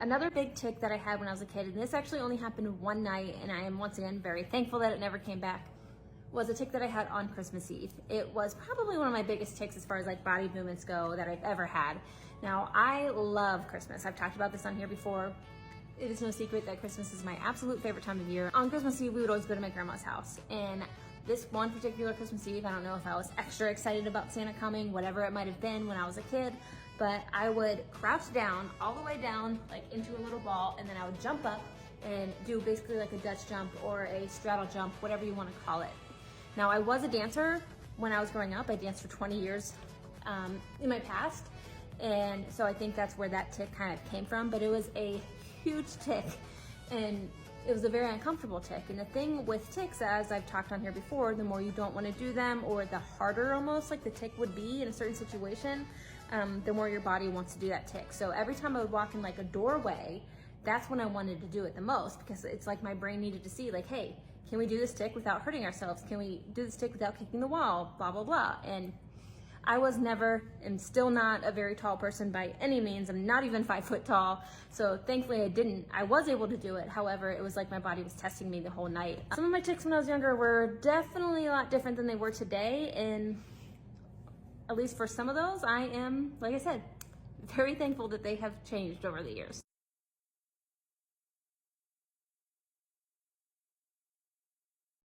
Another big tic that I had when I was a kid, and this actually only happened one night, and I am once again very thankful that it never came back, was a tic that I had on Christmas Eve. It was probably one of my biggest tics as far as like body movements go that I've ever had. Now, I love Christmas. I've talked about this on here before. It is no secret that Christmas is my absolute favorite time of year. On Christmas Eve, we would always go to my grandma's house. And this one particular Christmas Eve, I don't know if I was extra excited about Santa coming, whatever it might have been when I was a kid, but I would crouch down, all the way down, like into a little ball, and then I would jump up and do basically like a Dutch jump or a straddle jump, whatever you want to call it. Now, I was a dancer when I was growing up. I danced for 20 years in my past, and so I think that's where that tic kind of came from, but it was a huge tic, and it was a very uncomfortable tic. And the thing with tics, as I've talked on here before, the more you don't want to do them, or the harder almost like the tic would be in a certain situation, the more your body wants to do that tic. So every time I would walk in like a doorway, that's when I wanted to do it the most, because it's like my brain needed to see like, hey, can we do this tic without hurting ourselves? Can we do this tic without kicking the wall? Blah, blah, blah. And I was never, and still not, a very tall person by any means. I'm not even 5 foot tall. So thankfully I was able to do it. However, it was like my body was testing me the whole night. Some of my tics when I was younger were definitely a lot different than they were today. And at least for some of those, I am, like I said, very thankful that they have changed over the years.